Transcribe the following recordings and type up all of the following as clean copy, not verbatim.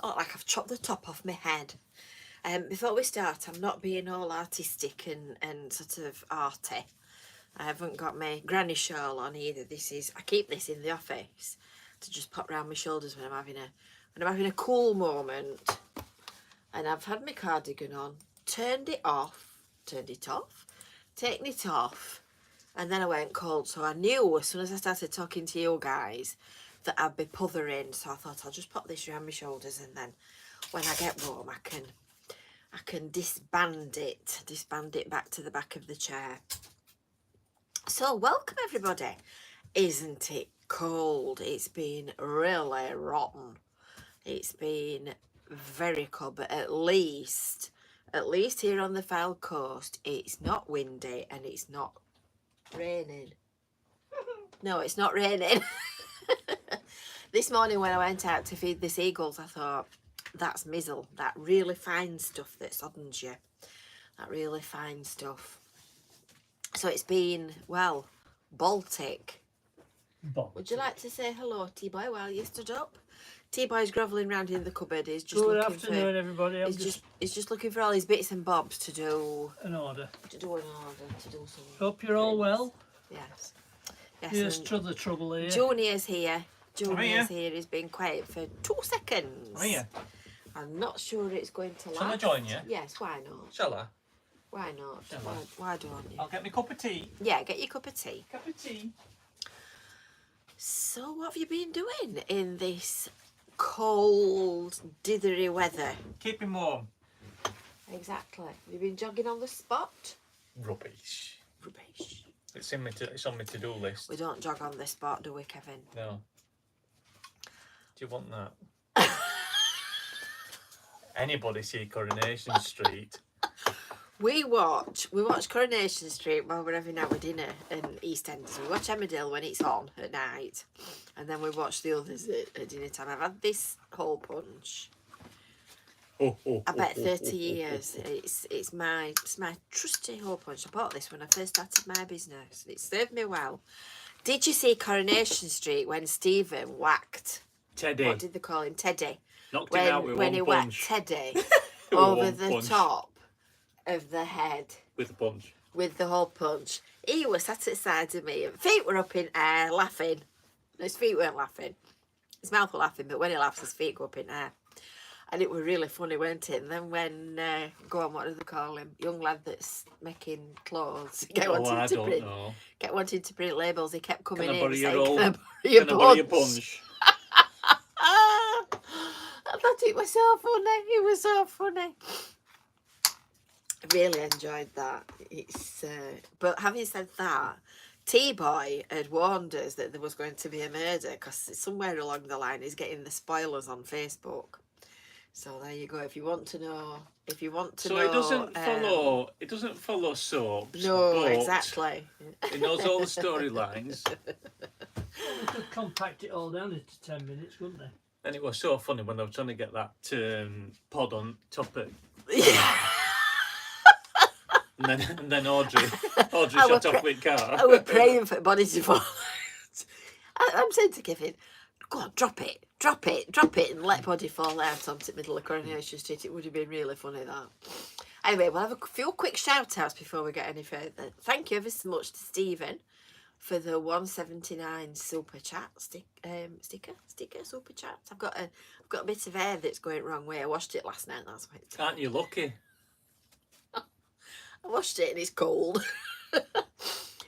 I've chopped the top off my head. Before we start, I'm not being all artistic and sort of arty. I haven't got my granny shawl on either. I keep this in the office to just pop round my shoulders when I'm having a cool moment. And I've had my cardigan on, turned it off, taken it off, and then I went cold. So I knew as soon as I started talking to you guys that I'd be puthering. So I thought I'll just pop this around my shoulders, and then when I get warm, I can disband it back to the back of the chair. So welcome everybody. Isn't it cold? It's been really rotten. It's been very cold, but at least here on the FYLDE coast, it's not windy and it's not raining. No, it's not raining. This morning when I went out to feed the seagulls, I thought, that's mizzle, that really fine stuff that soddens you. That really fine stuff. So it's been, well, Baltic. Would you like to say hello, T-Boy, while you stood up? T-Boy's grovelling around in the cupboard. He's just Good afternoon, everybody. He's just looking for all his bits and bobs to do an order. To do some. Hope you're all well. Yes. Here's the trouble here. Junior's here. He's been quiet for 2 seconds. Come here. I'm not sure it's going to last. Shall I join you? Yes, why not? Shall I? Why not? Why don't you? I'll get me a cup of tea. Yeah, get your cup of tea. Cup of tea. So what have you been doing in this cold, dithery weather? Keeping warm. Exactly. Have you been jogging on the spot? Rubbish. Rubbish. It's on my to-do list. We don't jog on the spot, do we, Kevin? No. Do you want that? Anybody see Coronation Street? We watch Coronation Street while we're having our dinner in EastEnders. We watch Emmerdale when it's on at night, and then we watch the others at dinner time. I've had this hole punch. I bet 30 years. It's my trusty hole punch. I bought this when I first started my business. It served me well. Did you see Coronation Street when Stephen whacked Teddy? What did they call him? Teddy. Knocked him out with when one he punch. whacked Teddy over the punch. top of the head With a punch. with the hole punch. He was sat at the side of me, feet were up in air, laughing. His feet weren't laughing. His mouth were laughing, but when he laughs, his feet go up in air. And it was really funny, weren't it? And then when, go on, what do they call him? Young lad that's making clothes. Kept wanting to print labels. He kept coming in saying, can I borrow your punch? I thought it was so funny. It was so funny. I really enjoyed that. But having said that, T-Boy had warned us that there was going to be a murder because somewhere along the line he's getting the spoilers on Facebook. So there you go. If you want to know, So it doesn't follow soaps. No, exactly. It knows all the storylines. We could compact it all down into 10 minutes, couldn't they? And it was so funny when I was trying to get that pod on top of. Yeah. And then Audrey shot off with car. I was praying for body to fall. I'm saying to Kevin, go on, drop it, and let body fall out onto the middle of Coronation Street. It would have been really funny, that. Anyway, we'll have a few quick shout-outs before we get any further. Thank you ever so much to Stephen for the 179 super chat sticker super chat. I've got a bit of hair that's going wrong way. I washed it last night. That's why. Aren't you lucky? I washed it and it's cold.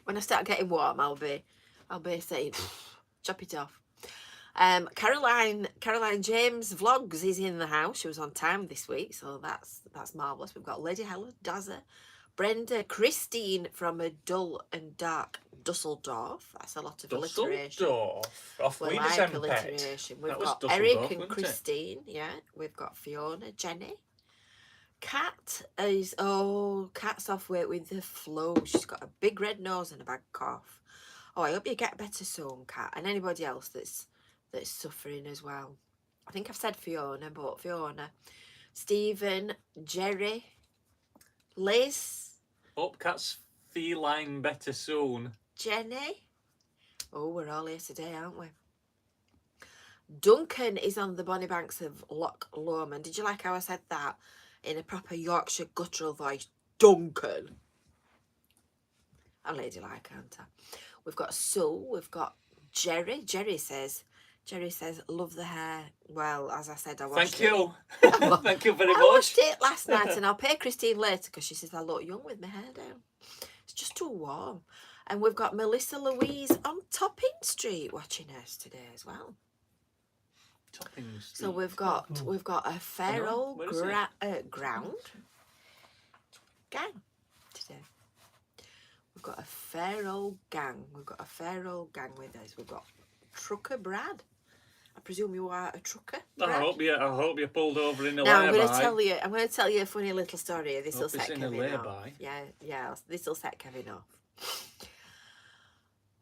When I start getting warm, I'll be saying, chop it off. Caroline James Vlogs is in the house. She was on time this week, so that's marvellous. We've got Lady Helen, Dazza, Brenda, Christine from a dull and dark Dusseldorf. That's a lot of alliteration. Off we like alliteration. We've got Eric and Christine. Yeah, we've got Fiona, Jenny. Kat is Kat's off work with the flu. She's got a big red nose and a bad cough. Oh, I hope you get better soon, Kat, and anybody else that's suffering as well. I think I've said Fiona, but Fiona, Stephen, Jerry, Liz. Hope Kat's feline better soon. Jenny. Oh, we're all here today, aren't we? Duncan is on the bonny banks of Loch Lomond. Did you like how I said that in a proper Yorkshire guttural voice? Duncan. I'm ladylike, aren't I? We've got Sue. We've got Jerry. Jerry says, love the hair. Well, as I said, I watched Thank you. it. Thank you very I much. watched it last night, and I'll pay Christine later because she says I look young with my hair down. It's just too warm. And we've got Melissa Louise on Topping Street watching us today as well. Topping Street. So we've got a fair old ground gang today. We've got a fair old gang. We've got a fair old gang with us. We've got Trucker Brad. I presume you are a trucker, Brad? I hope you pulled over in a now lay-by. I'm going to tell you a funny little story. This will set in a Kevin off. lay-by. Yeah. This will set Kevin off.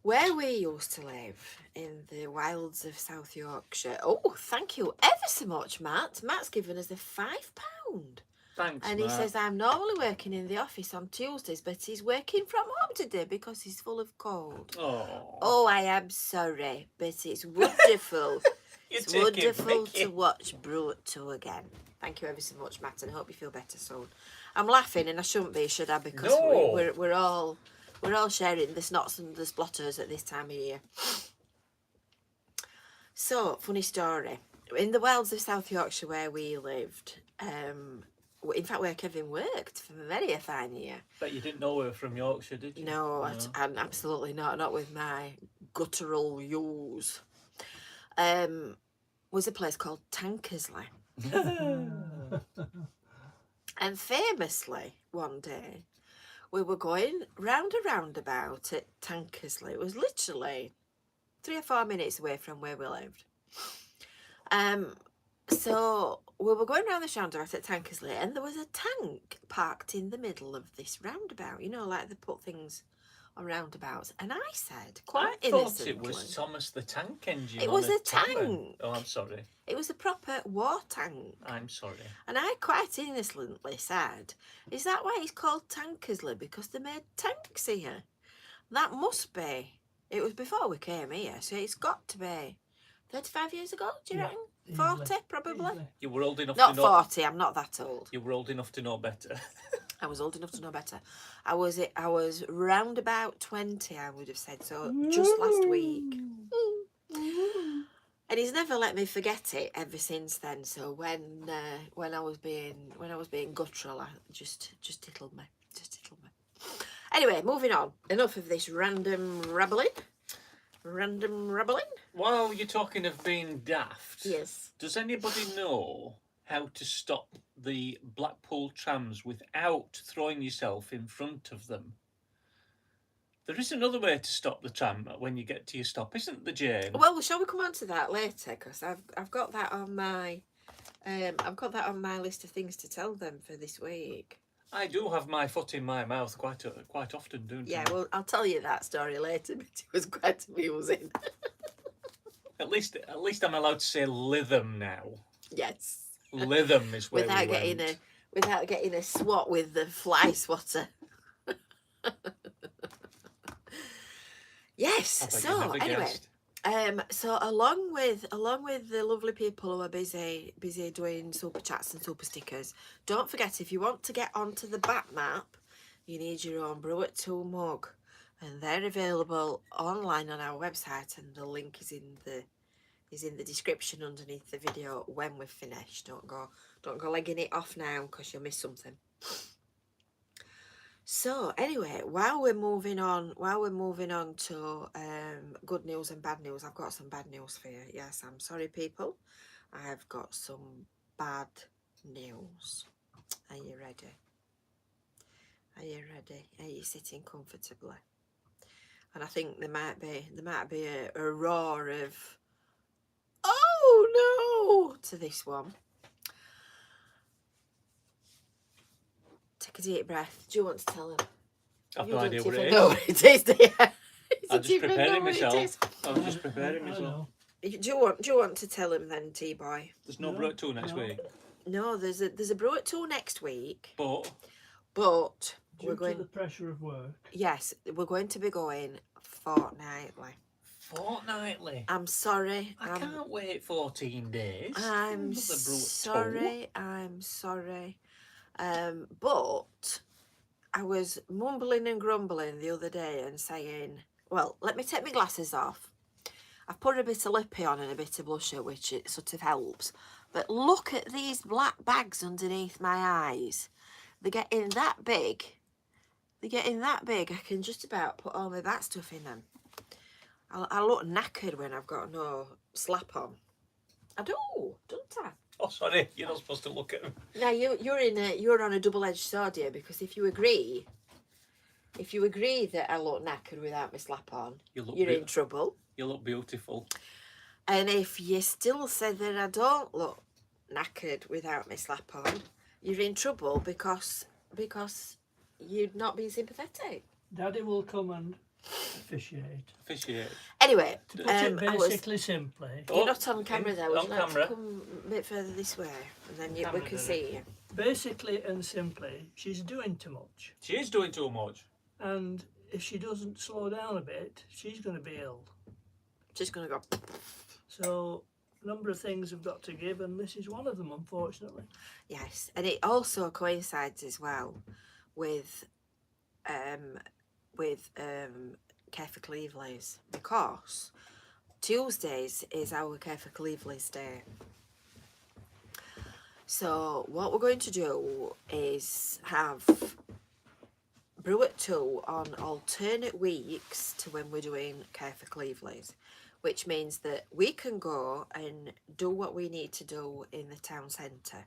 Where we used to live in the wilds of South Yorkshire. Oh, thank you ever so much, Matt. Matt's given us a £5. Thanks, and Matt. he says, I'm normally working in the office on Tuesdays, but he's working from home today because he's full of cold. Oh, I am sorry, but it's wonderful. It's wonderful to watch Brew at 2 again. Thank you ever so much, Matt, and I hope you feel better soon. I'm laughing, and I shouldn't be, should I? Because we're all sharing the snots and the splotters at this time of year. So, funny story. In the wilds of South Yorkshire where we lived, in fact, where Kevin worked for many a fine year. But you didn't know we were from Yorkshire, did you? No, absolutely not. Not with my guttural use. Was a place called Tankersley. And famously, one day, we were going round a roundabout at Tankersley. It was literally 3 or 4 minutes away from where we lived. So we were going round this roundabout at Tankersley, and there was a tank parked in the middle of this roundabout. You know, like they put things on roundabouts. And I said, quite innocently, I thought it was Thomas the Tank Engine. It was a tank. Oh, I'm sorry. It was a proper war tank. I'm sorry. And I quite innocently said, is that why it's called Tankersley? Because they made tanks here. That must be. It was before we came here, so it's got to be 35 years ago, do you reckon? 40, probably? You were old enough to know... Not 40, I'm not that old. You were old enough to know better. I was old enough to know better. I was round about 20, I would have said, so just last week. And he's never let me forget it ever since then. So when I was being guttural, I just tickled me. Anyway, moving on. Enough of this random rabbling. While you're talking of being daft, yes. Does anybody know how to stop the Blackpool trams without throwing yourself in front of them? There is another way to stop the tram when you get to your stop, isn't there, Jane? Well, shall we come on to that later? Because I've got that on my list of things to tell them for this week. I do have my foot in my mouth quite often, don't I? Yeah, well, I'll tell you that story later, but it was quite amusing. At least I'm allowed to say Lytham now. Yes. Lytham is where without getting a swat with the fly swatter. Yes. So anyway, so along with the lovely people who are busy doing super chats and super stickers, don't forget, if you want to get onto the back map, you need your own Brew at 2 mug, and they're available online on our website, and the link is in the description underneath the video when we've finished. Don't go legging it off now because you'll miss something. So anyway, while we're moving on to good news and bad news, I've got some bad news for you. Yes, I'm sorry, people. I've got some bad news. Are you ready? Are you sitting comfortably? And I think there might be a roar of "oh no" to this one. Take a deep breath. Do you want to tell him? I've no idea what it is. No, it is. Yeah. I'm just preparing myself. I'm just preparing myself. Do you want to tell him then, T-boy? There's no Brew at 2 next week. No, there's a Brew at 2 next week. But we're going to the pressure of work. Yes, we're going to be going fortnightly. Fortnightly. I'm sorry. I can't wait 14 days. I'm Another brew at sorry. I'm sorry. But I was mumbling and grumbling the other day and saying, well, let me take my glasses off. I've put a bit of lippy on and a bit of blusher, which it sort of helps. But look at these black bags underneath my eyes. They're getting that big. They're getting that big. I can just about put all my that stuff in them. I look knackered when I've got no slap on. I do, don't I? Oh, sorry, you're not supposed to look at them. Now you're on a double-edged sword here, because if you agree that I look knackered without my slap on, you're in trouble. You look beautiful. And if you still say that I don't look knackered without my slap on, you're in trouble because you're not being sympathetic. Daddy will come and officiate. Anyway, To put it basically simply. You're not on camera there. Would you like camera. to come a bit further this way, and then we can see you. Basically and simply, she's doing too much. She is doing too much. And if she doesn't slow down a bit, she's going to be ill. Just going to go. So, a number of things have got to give, and this is one of them, unfortunately. Yes, and it also coincides as well with Care for Cleveland's, because Tuesdays is our Care for Cleveland's day. So what we're going to do is have Brew at 2 on alternate weeks to when we're doing Care for Cleveland's, which means that we can go and do what we need to do in the town centre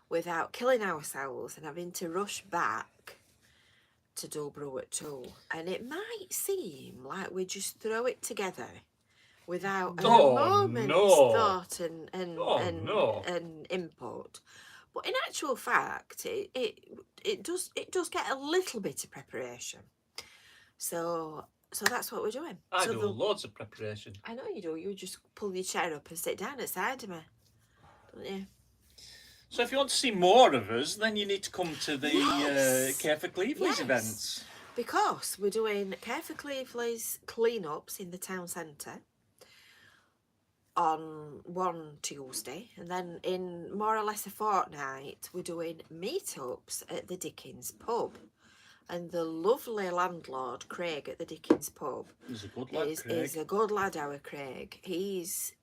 without killing ourselves and having to rush back to do Brew at 2. And it might seem like we just throw it together without a moment's thought and input. But in actual fact, it does get a little bit of preparation. So that's what we're doing. I do loads of preparation. I know you do. You just pull your chair up and sit down at the side of me, don't you? So if you want to see more of us, then you need to come to the Care for Cleveland's events. Because we're doing Care for Cleveland's clean-ups in the town centre on one Tuesday, and then in more or less a fortnight we're doing meetups at the Dickens pub. And the lovely landlord Craig at the Dickens pub He's a good lad, Craig. Is a good lad, our Craig. He's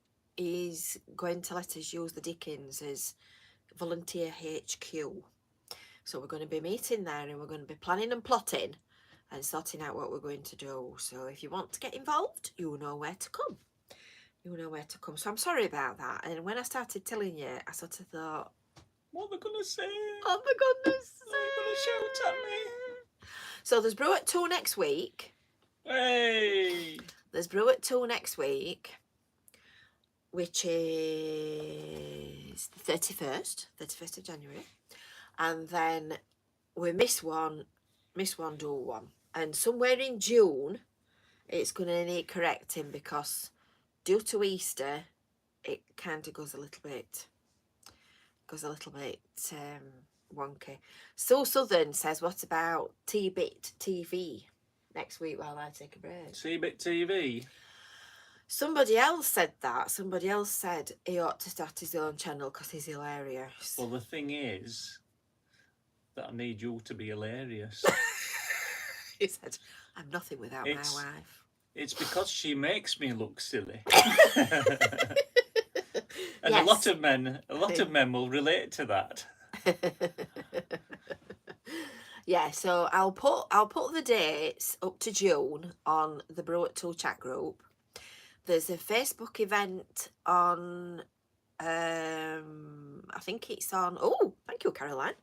going to let us use the Dickens as volunteer HQ. So we're going to be meeting there, and we're going to be planning and plotting and sorting out what we're going to do. So if you want to get involved, you know where to come. You know where to come. So I'm sorry about that. And when I started telling you, I sort of thought, what are they going to say? Oh my goodness. They're going to shout at me. So there's Brew at 2 next week. Hey! There's Brew at 2 next week, which is the 31st of January. And then we miss one, do one. And somewhere in June, it's going to need correcting, because due to Easter, it kind of goes a little bit wonky. So Southern says, what about T-Bit TV next week while I take a break? T-Bit TV? Somebody else said that. Somebody else said he ought to start his own channel because he's hilarious. Well, the thing is that I need you to be hilarious. He said, I'm nothing without my wife. It's because she makes me look silly. And Yes. a lot of men will relate to that. Yeah, so I'll put the dates up to June on the Brew at 2 chat group. There's a Facebook event on, I think it's on, oh, thank you, Caroline.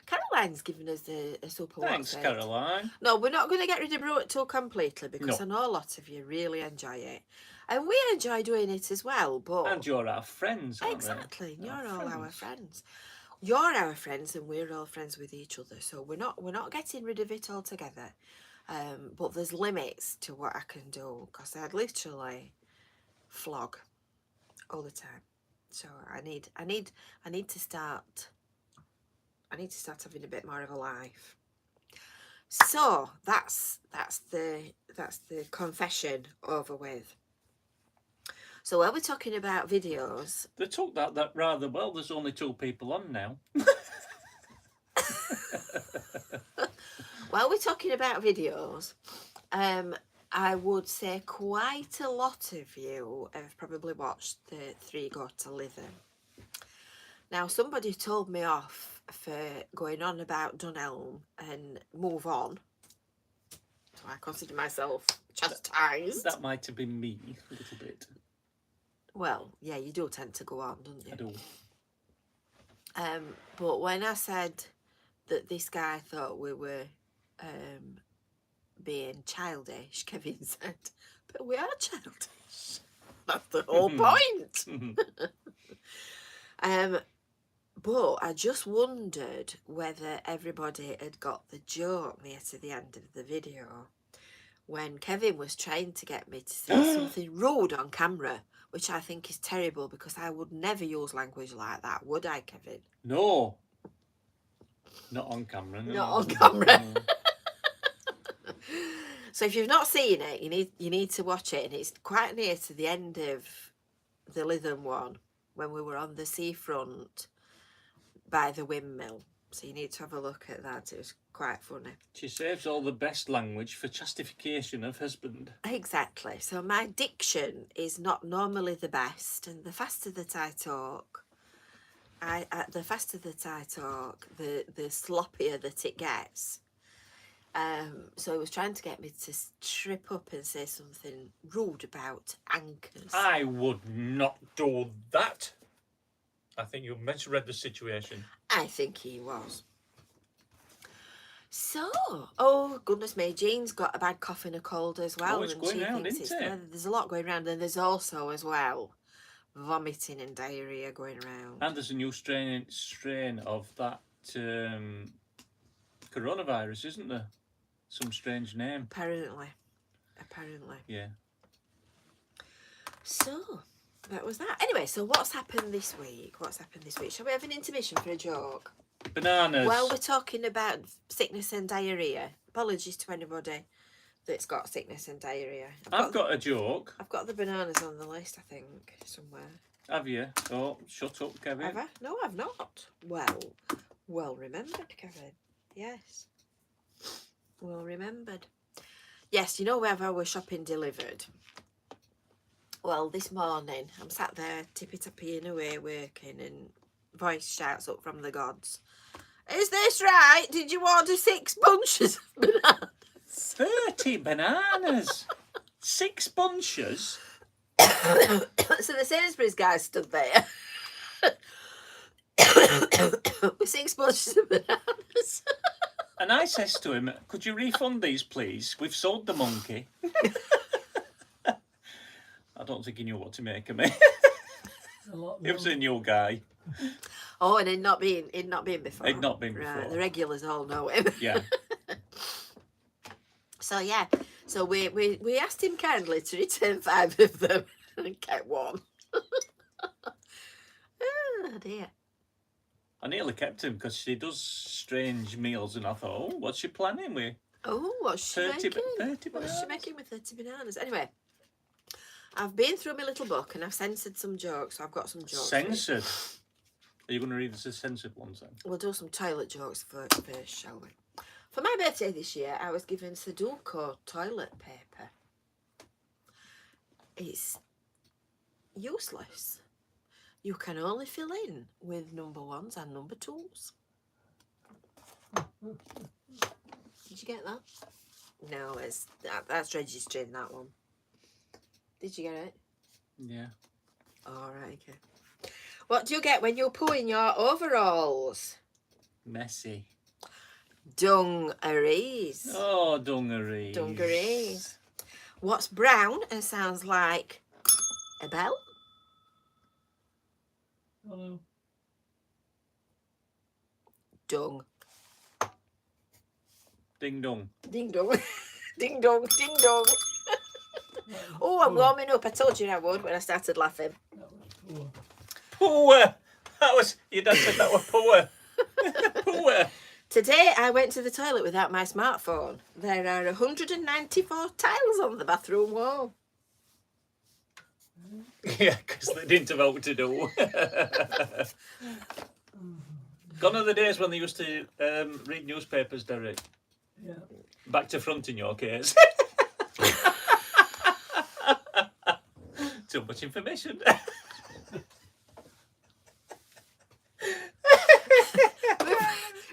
Caroline's given us a super Thanks, WhatsApp. Caroline. No, we're not going to get rid of Brew at 2 completely, because No. I know a lot of you really enjoy it. And we enjoy doing it as well, but... And you're our friends, aren't Exactly, they? you're all our friends. You're our friends, and we're all friends with each other. So we're not getting rid of it altogether. But there's limits to what I can do, because I'd literally flog all the time. So I need to start having a bit more of a life. So that's the confession over with. So while we're talking about videos, They took that rather well. There's only 2 people on now. while we're talking about videos, I would say quite a lot of you have probably watched the 3 Go to Lytham. Now, somebody told me off for going on about Dunelm and move on. So I consider myself chastised. That might have been me a little bit. Well, yeah, you do tend to go on, don't you? I do. But when I said that this guy thought we were being childish, Kevin said, but we are childish. That's the whole point. But I just wondered whether everybody had got the joke near to the end of the video when Kevin was trying to get me to say something rude on camera, which I think is terrible because I would never use language like that, would I, Kevin? No. Not on camera. No. Not on camera. No. So if you've not seen it, you need to watch it, and it's quite near to the end of the Lytham one when we were on the seafront by the windmill. So you need to have a look at that. It was quite funny. She saves all the best language for justification of husband. Exactly. So my diction is not normally the best, and the faster that I talk, the sloppier that it gets. So he was trying to get me to trip up and say something rude about anchors. I would not do that. I think you misread the situation. I think he was. So, oh goodness me, Jean's got a bad cough and a cold as well. Oh, it's and going she round, thinks isn't it? There's a lot going around, and there's also as well vomiting and diarrhea going around. And there's a new strain of that coronavirus, isn't there? Some strange name. Apparently. Yeah. So, that was that. Anyway, so what's happened this week? Shall we have an intermission for a joke? Bananas. Well, we're talking about sickness and diarrhea. Apologies to anybody that's got sickness and diarrhea. I've got a joke. I've got the bananas on the list, I think, somewhere. Have you? Oh, shut up, Kevin. Have I? No, I've not. Well remembered, Kevin. Yes. Well remembered. Yes, you know where we're shopping delivered? Well, this morning, I'm sat there tippy-tappying away working, and voice shouts up from the gods. Is this right? Did you order 6 bunches of bananas? 30 bananas. 6 bunches. So the Sainsbury's guy stood there with 6 bunches of bananas. And I says to him, could you refund these, please? We've sold the monkey. I don't think he knew what to make of me. He was a new guy. Oh, and he'd not been before. He'd not been Right, before. the regulars all know him. Yeah. So yeah, so we asked him kindly to return 5 of them and kept 1. Oh dear. I nearly kept him because she does strange meals, and I thought, oh, what's she planning with? Oh, what's she 30 making? bananas. What's she making with 30 bananas? Anyway, I've been through my little book and I've censored some jokes. So I've got some jokes. Censored? Are you going to read the censored ones then? We'll do some toilet jokes first, shall we? For my birthday this year, I was given Sudoku toilet paper. It's useless. You can only fill in with number 1s and number 2s. Did you get that? No, that's registering that one. Did you get it? Yeah. All right, okay. What do you get when you poo in your overalls? Messy. Dungarees. Oh, dungarees. Dungarees. What's brown and sounds like a bell? Hello. Dung. Ding dong. Ding dong. Ding dong. Ding dong. Oh, I'm warming up. I told you I would when I started laughing. That was poor. Poor. That was, your dad said that was poor. Poor. Today I went to the toilet without my smartphone. There are 194 tiles on the bathroom wall. Yeah, because they didn't have out to do. Gone are the days when they used to read newspapers, Derek. Yeah. Back to front in your case. Too much information.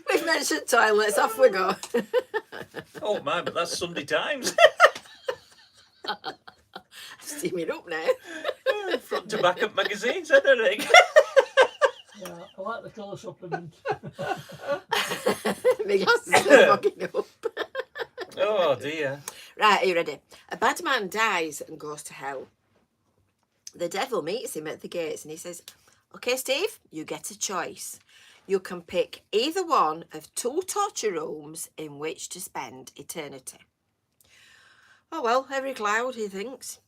We've mentioned toilets, off we go. Oh my, but that's Sunday Times. Steaming up now. Front to back up magazines, eh, Derek? Yeah, I like the colour supplement. My glasses are fogging up. Oh dear. Right, are you ready? A bad man dies and goes to hell. The devil meets him at the gates and he says, "Okay, Steve, you get a choice. You can pick either one of 2 torture rooms in which to spend eternity." Oh well, every cloud, he thinks.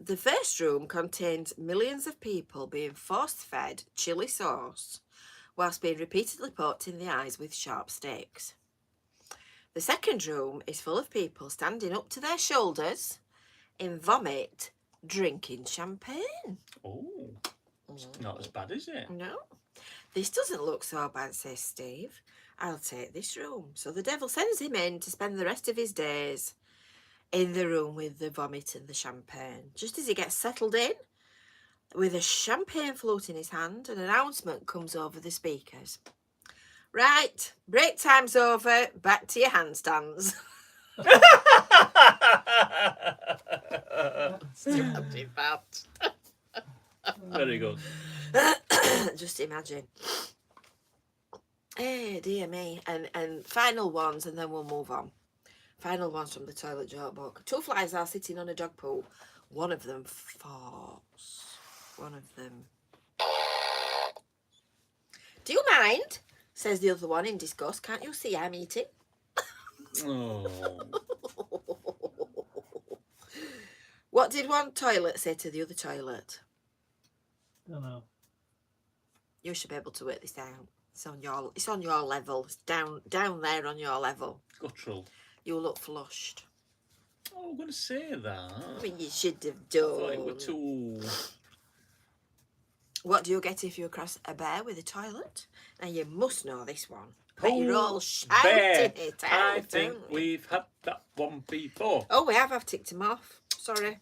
The first room contains millions of people being force-fed chili sauce whilst being repeatedly poked in the eyes with sharp sticks. The second room is full of people standing up to their shoulders in vomit, drinking champagne. Oh, it's not as bad, is it? No, this doesn't look so bad, says Steve. I'll take this room. So the devil sends him in to spend the rest of his days in the room with the vomit and the champagne. Just as he gets settled in, with a champagne float in his hand, an announcement comes over the speakers. "Right, break time's over. Back to your handstands." Still having that. Very good. Just imagine. Eh, dear me. And final ones, and then we'll move on. Final ones from the toilet joke book. 2 flies are sitting on a dog poo. One of them farts. One of them. "Do you mind?" says the other one in disgust. "Can't you see I'm eating?" Oh. What did one toilet say to the other toilet? Don't know. You should be able to work this out. It's on your level. It's down there on your level. Guttural. You look flushed. Oh, I'm going to say that. I mean, you should have I thought it were done. too... What do you get if you cross a bear with a toilet? Now you must know this one. But you're all shouting bear. it out. I think aren't you? we've had that one before. Oh, we have. I've ticked him off. Sorry.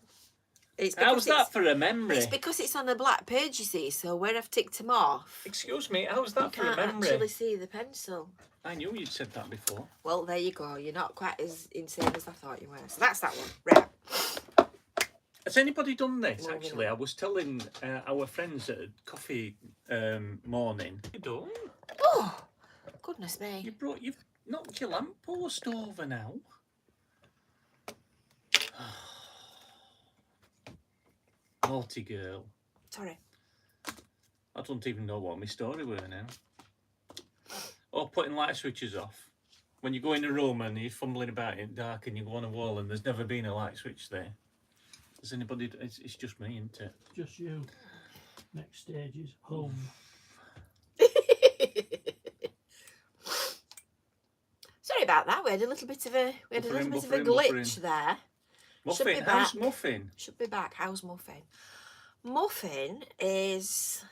It's How's that for a memory? It's because it's on a black page, you see. So where I've ticked him off, Excuse me, how's that you for a can't memory? actually see the pencil. I knew you'd said that before. Well, there you go. You're not quite as insane as I thought you were. So that's that one. Right. Has anybody done this? Moving Actually, on. I was telling our friends at coffee morning. You done? Oh, goodness me. You've knocked your lamppost over now. Naughty girl. Sorry. I don't even know what my story were now. Or putting light switches off. When you go in a room and you're fumbling about in the dark and you go on a wall and there's never been a light switch there. Does anybody... It's just me, isn't it? Just you. Next stage is home. Sorry about that. We had a little bit of a Buffering. glitch there. Should be Muffin, back. how's Muffin? Should be back. How's Muffin? Muffin is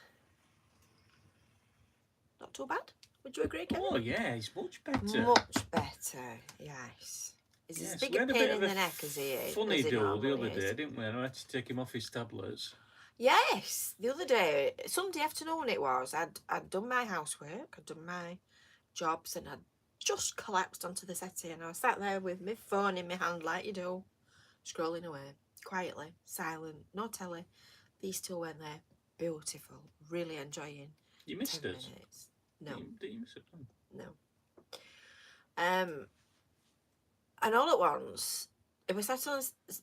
not too bad. Would you agree, Kevin? Oh yeah, he's much better. Much better. Yes. Is Yes, as we big a had a pain bit in of a the neck as he is. Funny as he dude the normally other is. day, didn't we? And I had to take him off his tablets. Yes, the other day, Sunday afternoon it was. I'd done my housework, I'd done my jobs, and I'd just collapsed onto the settee, and I was sat there with my phone in my hand like you do, scrolling away, quietly, silent, no telly. These two went there, beautiful, really enjoying. You missed 10 us. minutes. No, Did you miss it? no. And all at once,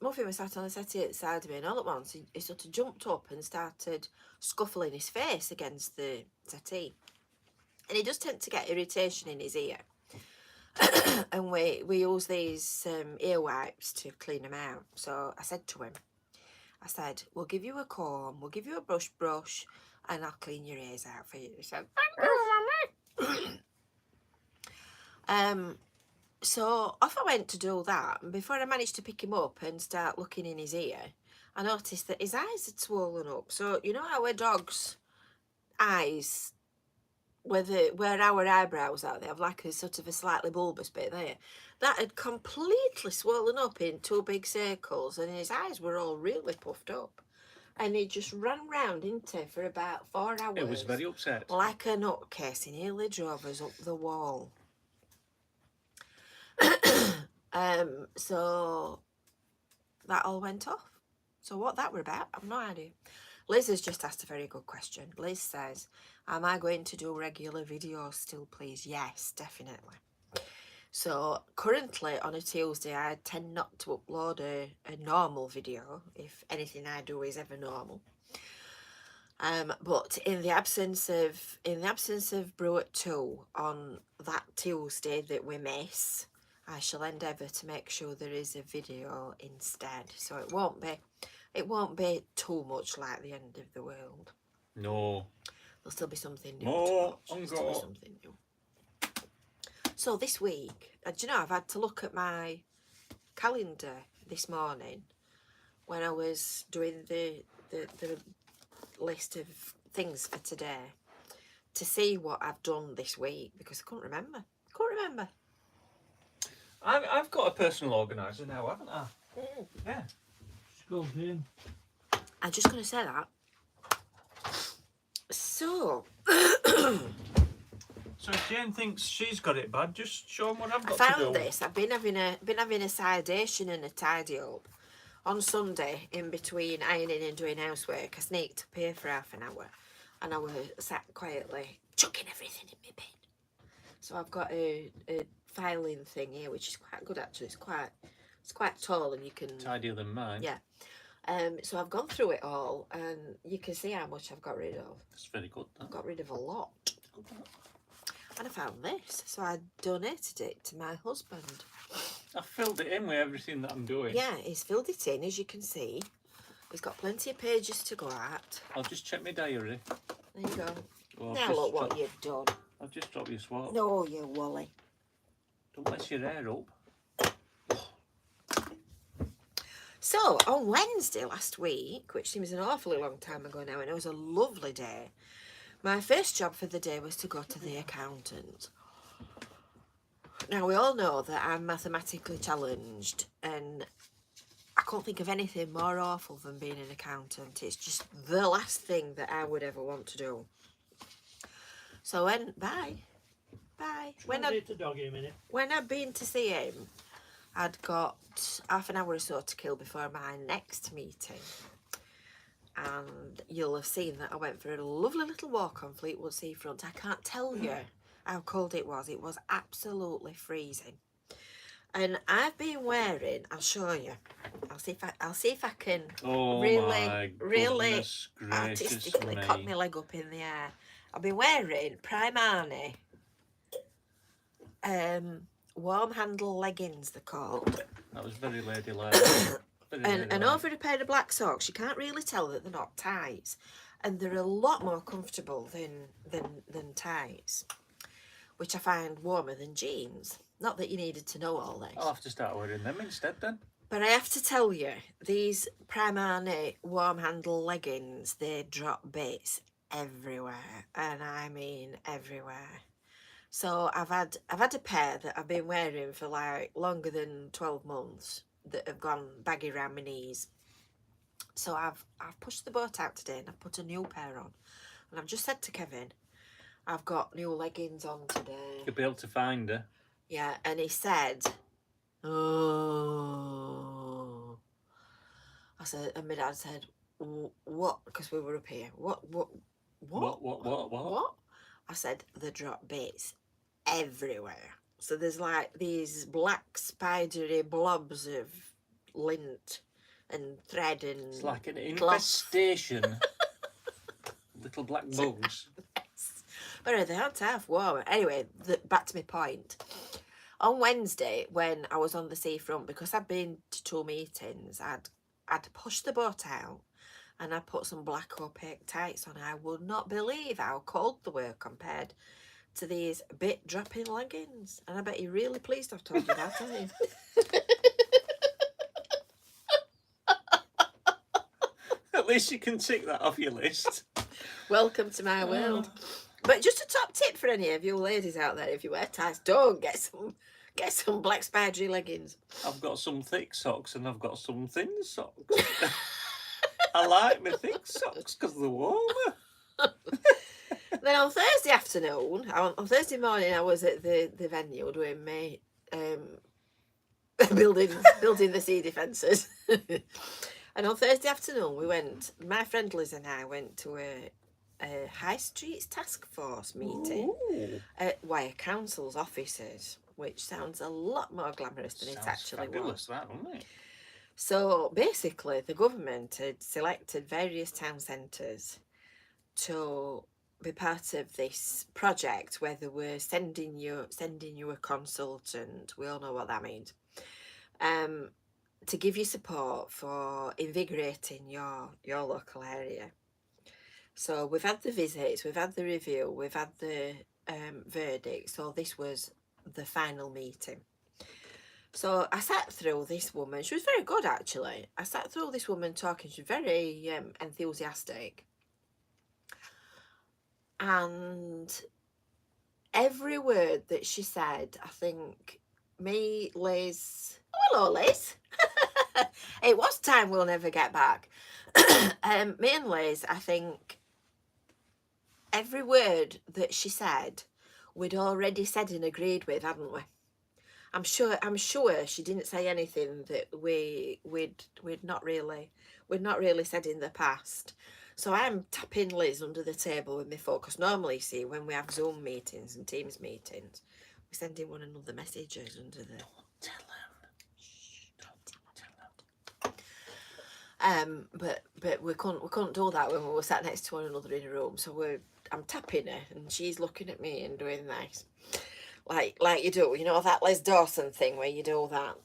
Muffin was sat on the settee outside of me, and all at once he sort of jumped up and started scuffling his face against the settee. And he does tend to get irritation in his ear. And we use these ear wipes to clean them out. So I said to him, we'll give you a comb, we'll give you a brush, and I'll clean your ears out for you. He said, "Thank you, Mummy." So off I went to do that, and before I managed to pick him up and start looking in his ear, I noticed that his eyes had swollen up. So, you know how a dog's eyes, where our eyebrows are, they have like a sort of a slightly bulbous bit there. That had completely swollen up in 2 big circles, and his eyes were all really puffed up. And he just ran round into for about 4 hours. It was very upset. Like a nutcase. He nearly drove us up the wall. So that all went off. So what that were about, I've no idea. Liz has just asked a very good question. Liz says, am I going to do regular videos still, please? Yes, definitely. So currently on a Tuesday, I tend not to upload a normal video, if anything I do is ever normal. But in the absence of Brew at 2 on that Tuesday that we miss, I shall endeavour to make sure there is a video instead. So it won't be too much like the end of the world. No. There'll still be something new. More There'll still be something new. So this week, do you know, I've had to look at my calendar this morning when I was doing the list of things for today to see what I've done this week, because I couldn't remember. I've got a personal organiser now, haven't I? Mm. Yeah. Scorpion. I'm just going to say that. So, So if Jane thinks she's got it bad, just show them what I've I got to do. found this. I've been having a sidation and a tidy up on Sunday in between ironing and doing housework. I sneaked up here for half an hour, and I was sat quietly chucking everything in my bin. So I've got a filing thing here, which is quite good actually. It's quite tall, and you can Tidier than mine. Yeah. So I've gone through it all, and you can see how much I've got rid of. That's very good. That. I've got rid of a lot. And I found this, so I donated it to my husband. I filled it in with everything that I'm doing. Yeah, he's filled it in, as you can see. He's got plenty of pages to go at. I'll just check my diary. There you go. Well, Now look what you've done. I've just dropped you a swap. No, you Wally. Don't mess your hair up. So, on Wednesday last week, which seems an awfully long time ago now, and it was a lovely day, my first job for the day was to go to the accountant. Now, we all know that I'm mathematically challenged, and I can't think of anything more awful than being an accountant. It's just the last thing that I would ever want to do. So bye. When I the dog in a minute. When I'd been to see him, I'd got half an hour or so to kill before my next meeting. And you'll have seen that I went for a lovely little walk on Fleetwood seafront. I can't tell you how cold it was. It was absolutely freezing. And I've been wearing, I'll show you. I'll see if I can really artistically cock my leg up in the air. I've been wearing Primani warm handle leggings, they're called. That was very ladylike. And over a pair of black socks, you can't really tell that they're not tights, and they're a lot more comfortable than tights, which I find warmer than jeans. Not that you needed to know all this. I'll have to start wearing them instead then. But I have to tell you, these Primani warm handle leggings, they drop bits everywhere, and I mean everywhere. So I've had a pair that I've been wearing for like longer than 12 months that have gone baggy around my knees. So I've pushed the boat out today and I've put a new pair on. And I've just said to Kevin, I've got new leggings on today. You'll be able to find her. Yeah, and he said, oh. I said, and my dad said, what? Because we were up here. What? I said, the drop bits everywhere. So there's like these black spidery blobs of lint and thread and it's like an infestation. Little black bugs. Yes. But they aren't half warm. Anyway, back to my point. On Wednesday, when I was on the seafront, because I'd been to 2 meetings, I'd pushed the boat out and I put some black opaque tights on. I would not believe how cold they were compared to these bit dropping leggings. And I bet you're really pleased I've told you that, aren't you? At least you can tick that off your list. Welcome to my world. But just a top tip for any of you ladies out there: if you wear ties, don't get some black spidery leggings. I've got some thick socks and I've got some thin socks. I like my thick socks because they're warmer. Then on Thursday afternoon, on Thursday morning, I was at the venue doing my building the sea defences. And on Thursday afternoon, my friend Liz and I went to a High Streets Task Force meeting at Wyre Council's offices, which sounds a lot more glamorous than it actually was. That, doesn't it? So basically, the government had selected various town centres to be part of this project where they were sending you a consultant. We all know what that means. To give you support for invigorating your local area. So we've had the visits, we've had the review, we've had the verdict. So this was the final meeting. So I sat through this woman. She was very good, actually. I sat through this woman talking. She was very enthusiastic. And every word that she said, I think, me, Liz... Oh, hello, Liz. It was time we'll never get back. Me and Liz, I think, every word that she said, we'd already said and agreed with, hadn't we? I'm sure she didn't say anything that we'd not really said in the past. So I'm tapping Liz under the table with my phone, because normally, see, when we have Zoom meetings and Teams meetings, we're sending one another messages under the... Don't tell her. But we couldn't do that when we were sat next to one another in a room. So I'm tapping her and she's looking at me and doing this, like you do, you know, that Les Dawson thing where you do that.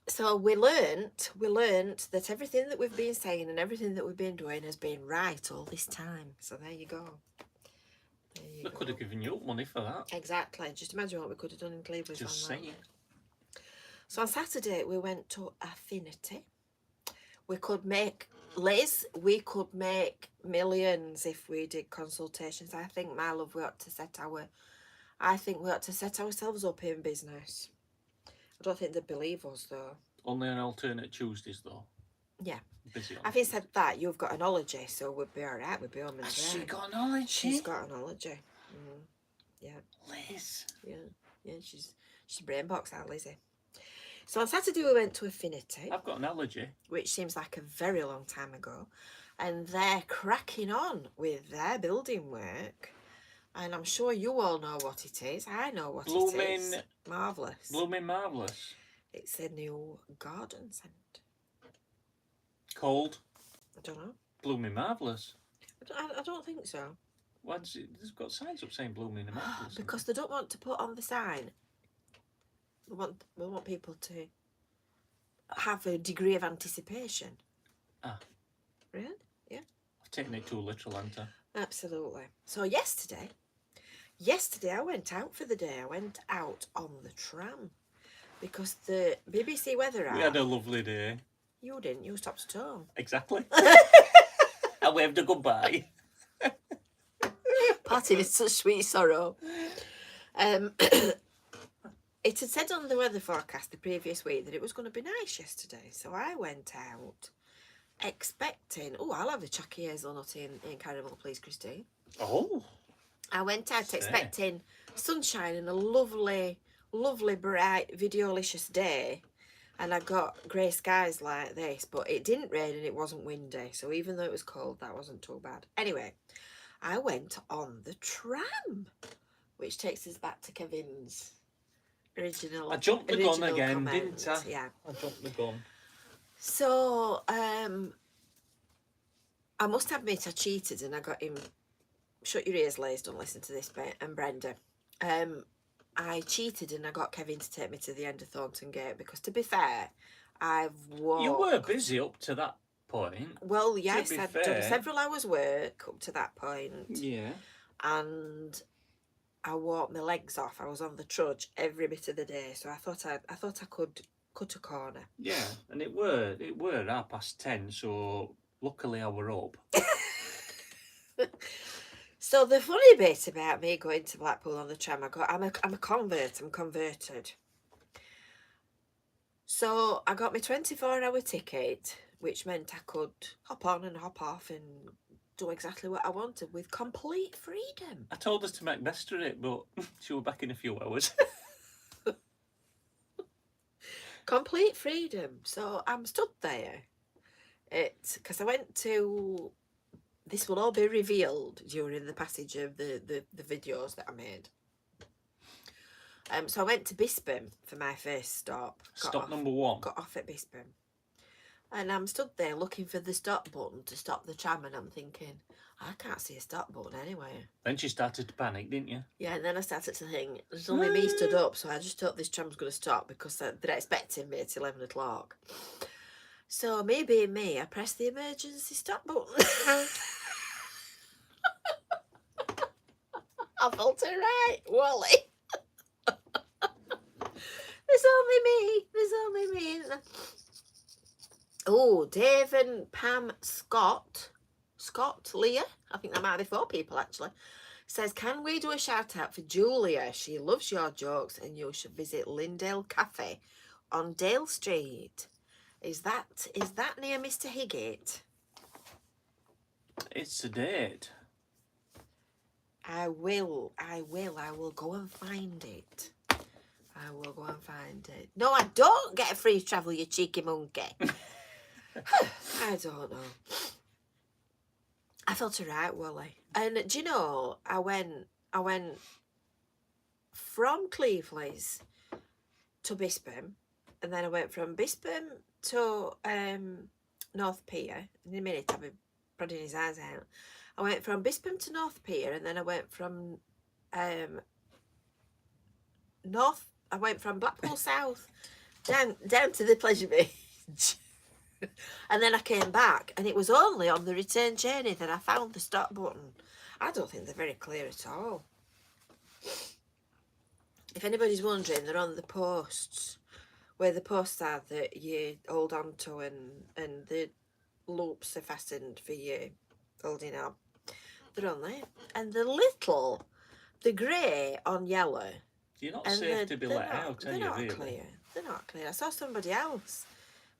So we learnt that everything that we've been saying and everything that we've been doing has been right all this time. So there you go. They could have given you up money for that. Exactly. Just imagine what we could have done in Cleveland. Just saying. So on Saturday we went to Affinity. We could make, Liz, we could make millions if we did consultations. I think, my love, we ought to set ourselves up in business. I don't think they'd believe us, though. Only on alternate Tuesdays, though. Yeah. Busy on Having said that, you've got an ology, so we'd be all right. We'd be home and Has she got an ology? She's got an ology. Yeah. Liz. Yeah, she's brain box out, Lizzie. So on Saturday we went to Affinity. I've got an allergy. Which seems like a very long time ago. And they're cracking on with their building work. And I'm sure you all know what it is. I know what it is. Marvellous. Blooming marvellous. It's a new garden centre. Called? I don't know. Blooming marvellous. I don't think so. Why does it? There's got signs up saying blooming marvellous. Because they don't want to put on the sign. We want people to have a degree of anticipation. Ah. Really? Yeah. I've taken it too literal, haven't I? Absolutely. So yesterday I went out for the day. I went out on the tram because the BBC Weather app... We had a lovely day. You didn't. You stopped at home. Exactly. I waved a goodbye. Parting in such sweet sorrow. It had said on the weather forecast the previous week that it was going to be nice yesterday. So I went out expecting... Oh, I'll have a chucky hazelnut in caramel, please, Christine. Oh. I went out expecting sunshine and a lovely, lovely, bright, videolicious day. And I got grey skies like this. But it didn't rain and it wasn't windy. So even though it was cold, that wasn't too bad. Anyway, I went on the tram, which takes us back to Kevin's original... I jumped the gun again, comment. didn't I? Yeah. I jumped the gun. So, I must admit I cheated and I got him... Shut your ears, Liz, don't listen to this bit. And Brenda. I cheated and I got Kevin to take me to the end of Thornton Gate because, to be fair, I've walked... You were busy up to that point. Well, yes, I'd done several hours work up to that point. Yeah. And I walked my legs off. I was on the trudge every bit of the day, so I thought I could cut a corner. Yeah, and it were 10:30, so Luckily, I were up. So the funny bit about me going to Blackpool on the tram, I'm a convert. I'm converted. So I got my 24-hour ticket, which meant I could hop on and hop off and do exactly what I wanted with complete freedom. I told her to make best of it, but she were back in a few hours. Complete freedom. So I'm stood there. Because I went to... This will all be revealed during the passage of the videos that I made. So I went to Bispham for my first stop. Stop number 1. Got off at Bispham. And I'm stood there looking for the stop button to stop the tram, and I'm thinking, I can't see a stop button anywhere. Then she started to panic, didn't you? Yeah, and then I started to think, there's only me stood up, so I just hope this tram's going to stop because they're expecting me at 11 o'clock. So me being me, I pressed the emergency stop button. I felt it right, Wally. There's only me. Oh, Dave and Pam Scott, Leah, I think that might be 4 people actually, says, can we do a shout out for Julia? She loves your jokes and you should visit Lindale Cafe on Dale Street. Is that near Mr. Higgett? It's a date. I will go and find it. I will go and find it. No, I don't get a free travel, you cheeky monkey. I don't know. I felt alright, Wally. And do you know, I went from Cleveland's to Bispham, and then I went from Bispham to North Pier. In a minute, I'll be prodding his eyes out. I went from Bispham to North Pier, and then I went from Blackpool South down to the Pleasure Beach. And then I came back, and it was only on the return journey that I found the stop button. I don't think they're very clear at all. If anybody's wondering, they're on the posts, where the posts are that you hold on to, and the loops are fastened for you holding on. They're on there. And the grey on yellow. You're not safe to be let out, are you, really? Clear. They're not clear. I saw somebody else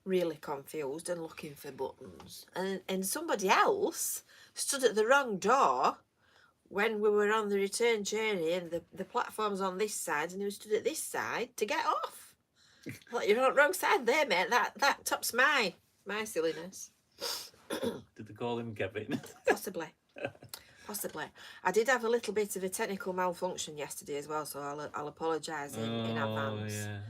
really confused and looking for buttons, and somebody else stood at the wrong door when we were on the return journey, and the platform's on this side and he was stood at this side to get off. I thought, you're on the wrong side there, mate. That tops my silliness. Did they call him Kevin? Possibly. I did have a little bit of a technical malfunction yesterday as well, so I'll apologise in advance. Yeah.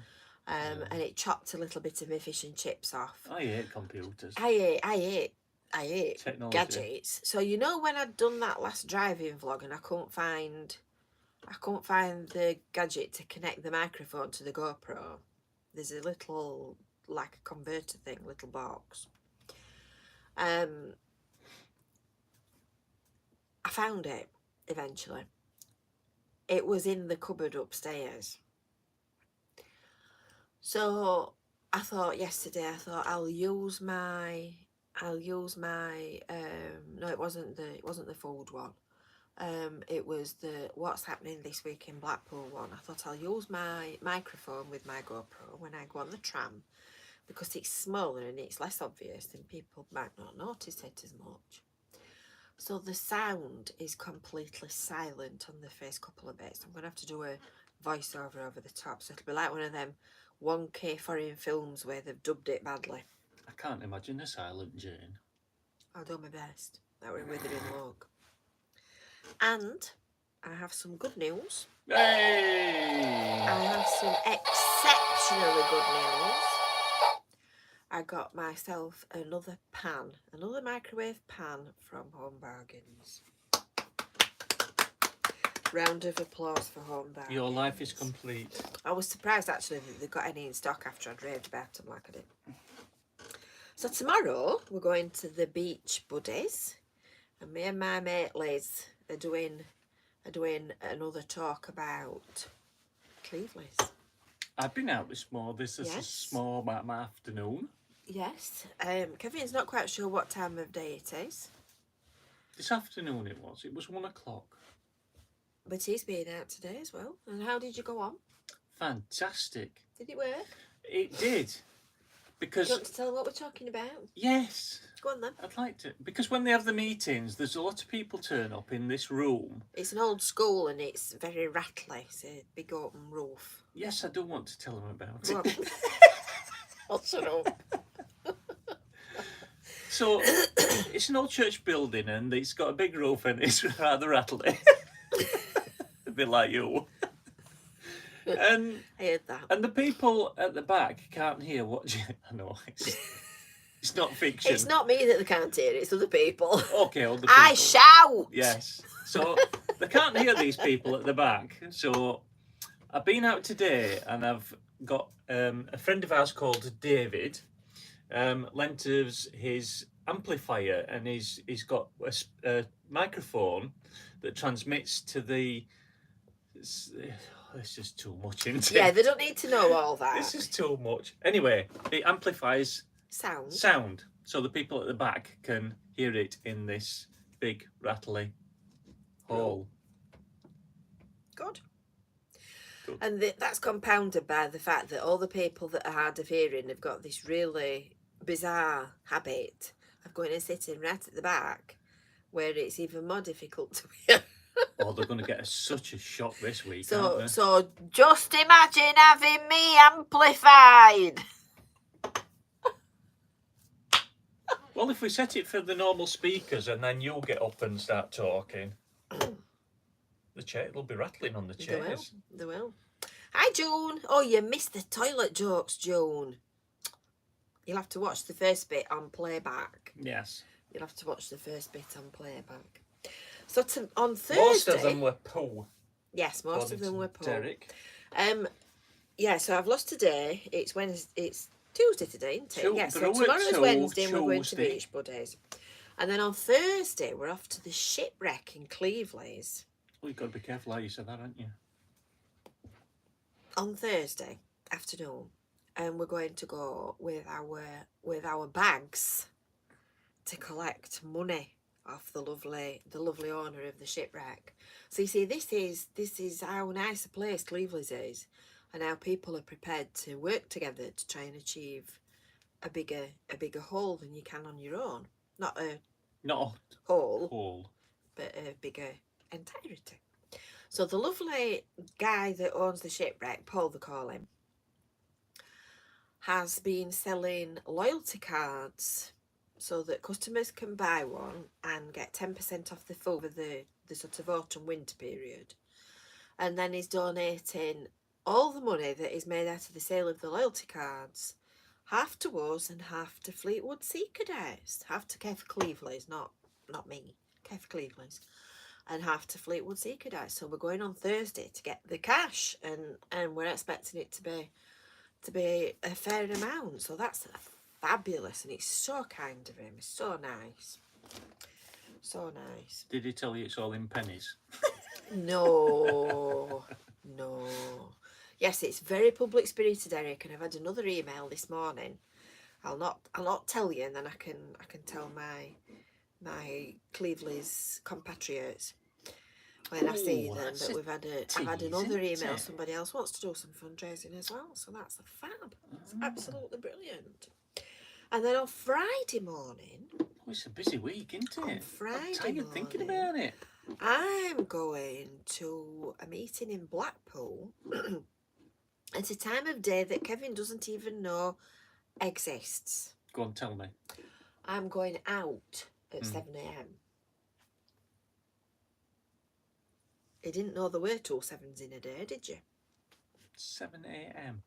And it chopped a little bit of my fish and chips off. I hate computers. I hate Technology. gadgets. So you know when I'd done that last driving vlog and I couldn't find the gadget to connect the microphone to the GoPro. There's a little, like a converter thing, little box. I found it eventually. It was in the cupboard upstairs. So I thought yesterday, I'll use my no, it wasn't the food one. It was the what's happening this week in Blackpool one. I thought I'll use my microphone with my GoPro when I go on the tram, because it's smaller and it's less obvious and people might not notice it as much. So the sound is completely silent on the first couple of bits. I'm going to have to do a voiceover over the top. So it'll be like one of them 1K foreign films where they've dubbed it badly. I can't imagine a silent Jane. I'll do my best. That we're withering luck. And I have some good news. Hey! I have some exceptionally good news. I got myself another microwave pan from Home Bargains. Round of applause for Home Bargains. Your life is complete. I was surprised actually that they got any in stock after I'd raved about them like I did. So tomorrow we're going to the Beach Buddies, and me and my mate Liz are doing another talk about Cleveland's. I've been out this morning. This is Yes. a small my afternoon. Yes. Kevin's not quite sure what time of day it is, This afternoon it was. It was 1 o'clock. but he's been out today as well. And how did you go on? Fantastic. Did it work? It did. Do Because, you want to tell what we're talking about? yes, Go on then. I'd like to. Because when they have the meetings, there's a lot of people turn up in this room. It's an old school and it's very rattly. It's a big open roof. Yes, I do want to tell them about Go on. it. I'll shut up. So, it's an old church building and it's got a big roof and it's rather rattly. A bit like you. And I heard that. And the people at the back can't hear what you... I know, it's not fiction. It's not me that they can't hear, it's other people. Okay, other people. I shout! Yes. So they can't hear these people at the back. So I've been out today and I've got a friend of ours called David lent us his amplifier and he's got a microphone that transmits to the... This is too much, isn't it? Yeah, they don't need to know all that. This is too much. Anyway, it amplifies sound. so the people at the back can hear it in this big rattly hall. Good. Good. And that's compounded by the fact that all the people that are hard of hearing have got this really bizarre habit of going and sitting right at the back where it's even more difficult to hear. Oh, they're going to get such a shock this week, aren't they? So just imagine having me amplified. Well, if we set it for the normal speakers and then you'll get up and start talking, the chair it'll be rattling on the chairs. They will. Hi, June. Oh, you missed the toilet jokes, June. You'll have to watch the first bit on playback. Yes. You'll have to watch the first bit on playback. So on Thursday... Most of them were poo. Yes, most of them were poo. Derek. Yeah, so I've lost today. It's Wednesday. It's Tuesday today, isn't it? Yeah, so Brew tomorrow's till Wednesday and we're going to Tuesday. Beach Buddies. And then on Thursday, we're off to the shipwreck in Cleveland's. Well, you've got to be careful how you said that, haven't you? On Thursday afternoon. And we're going to go with our bags to collect money off the lovely owner of the shipwreck. So you see, this is how nice a place Cleveland's is, and how people are prepared to work together to try and achieve a bigger haul than you can on your own. Not a haul, but a bigger entirety. So the lovely guy that owns the shipwreck, Paul they call him, has been selling loyalty cards so that customers can buy one and get 10% off the full over the sort of autumn winter period. And then he's donating all the money that is made out of the sale of the loyalty cards, half to us and half to Fleetwood Sea Cadets, half to Care for Cleveland's, not me, Care for Cleveland's, and half to Fleetwood Sea Cadets. So we're going on Thursday to get the cash, and we're expecting it to be a fair amount. So that's fabulous, and it's so kind of him. It's so nice. So nice. Did he tell you it's all in pennies? No. No. Yes, it's very public spirited, Eric, and I've had another email this morning. I'll not tell you, and then I can tell my Cleveland's compatriots when I see them that I've had another email. Somebody else wants to do some fundraising as well, so that's a fab. It's absolutely brilliant. And then on Friday morning, it's a busy week, isn't it? On Friday I'm tired morning, thinking about it. I'm going to a meeting in Blackpool at a time of day that Kevin doesn't even know exists. Go on, tell me. I'm going out at 7 a.m. You didn't know there were 2 7s in a day, did you? 7 a.m.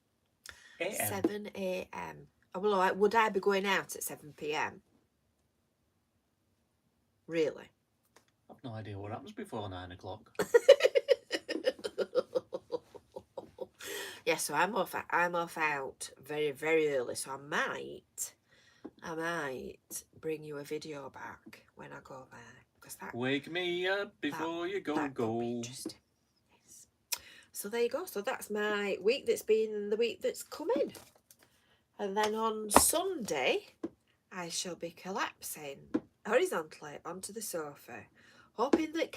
7 a.m. Well, would I be going out at 7 p.m? Really? I've no idea what happens before 9 o'clock. Yeah, so I'm off out very, very early. So I might bring you a video back when I go there. Wake me up before you go. Could be interesting. Yes. So there you go. So that's my week that's been the week that's coming. And then on Sunday, I shall be collapsing horizontally onto the sofa, hoping that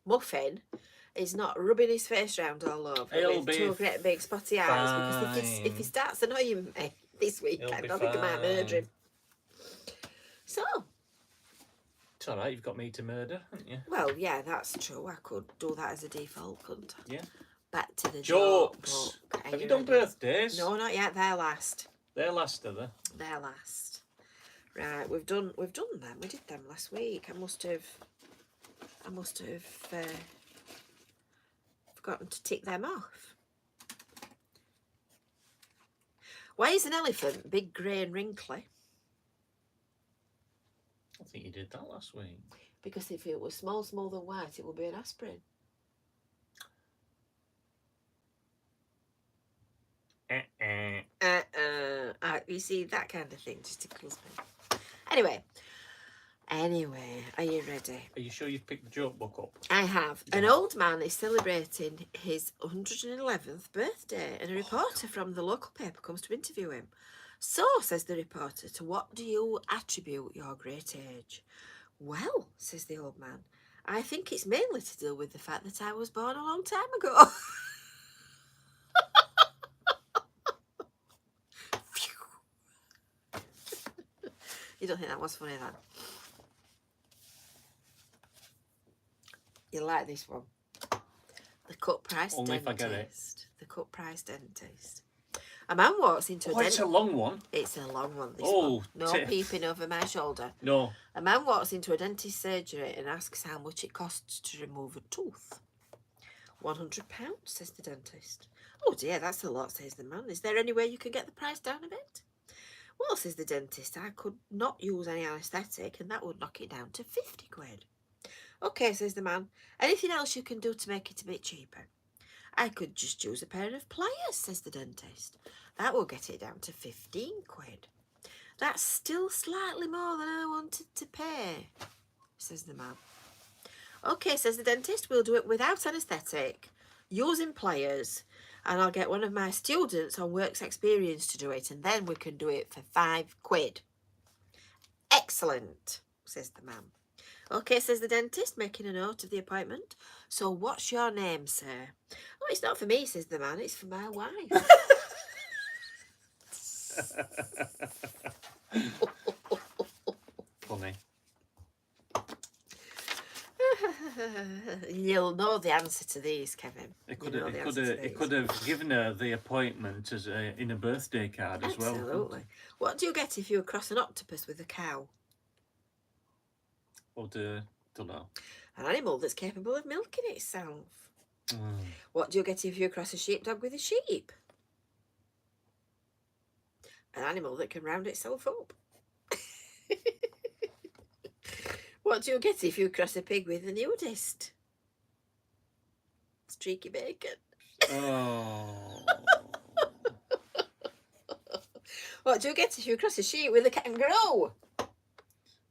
Muffin is not rubbing his face round all over He'll with be two great big spotty eyes. Because if he fine. starts annoying me this weekend, be I think I might murder fine. him. So, It's all right. You've got me to murder, haven't you? well, yeah, that's true. I could do that as a default, couldn't I? Yeah. Back to the Jokes. joke book. Have you done birthdays? No, not yet. They're last. They're last, are they? They're last. Right, we've done them. We did them last week. I must have forgotten to tick them off. Why is an elephant big, grey and wrinkly? I think you did that last week. Because if it was small, smooth and white, it would be an aspirin. You see, that kind of thing just tickles me. Anyway, are you ready? Are you sure you've picked the joke book up? I have. Yeah. An old man is celebrating his 111th birthday, and a reporter from the local paper comes to interview him. So, says the reporter, to what do you attribute your great age? Well, says the old man, I think it's mainly to do with the fact that I was born a long time ago. You don't think that was funny, then? You like this one? The cut price Only dentist. if I get it. The cut price dentist. A man walks into a It's a long one. It's a long one, this Oh, one. No peeping over my shoulder. No. A man walks into a dentist's surgery and asks how much it costs to remove a tooth. £100, says the dentist. Oh dear, that's a lot, says the man. Is there any way you can get the price down a bit? Well, says the dentist, I could not use any anaesthetic and that would knock it down to 50 quid. OK, says the man. Anything else you can do to make it a bit cheaper? I could just use a pair of pliers, says the dentist. That will get it down to 15 quid. That's still slightly more than I wanted to pay, says the man. OK, says the dentist, we'll do it without anaesthetic, using pliers, and I'll get one of my students on works experience to do it, and then we can do it for 5 quid. Excellent, says the man. OK, says the dentist, making a note of the appointment. So what's your name, sir? Oh, it's not for me, says the man, it's for my wife. Funny. You'll know the answer to these, Kevin. It could have given her the appointment as in a birthday card as well. Absolutely. What do you get if you cross an octopus with a cow? Or don't know. An animal that's capable of milking itself. Mm. What do you get if you cross a sheepdog with a sheep? An animal that can round itself up. What do you get if you cross a pig with a nudist? Streaky bacon. Oh. What do you get if you cross a sheep with a kangaroo?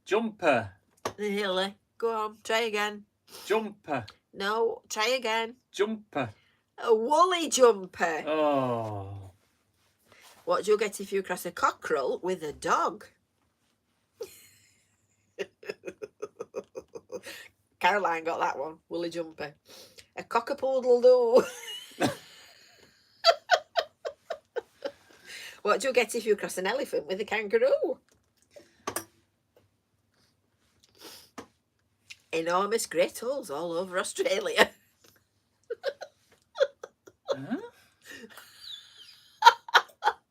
Jumper. Nearly. Go on, try again. Jumper. No, try again. Jumper. A woolly jumper. Oh. What do you get if you cross a cockerel with a dog? Caroline got that one. Woolly jumper. A cockapoodle-doo. What do you get if you cross an elephant with a kangaroo? Enormous great holes all over Australia. Huh?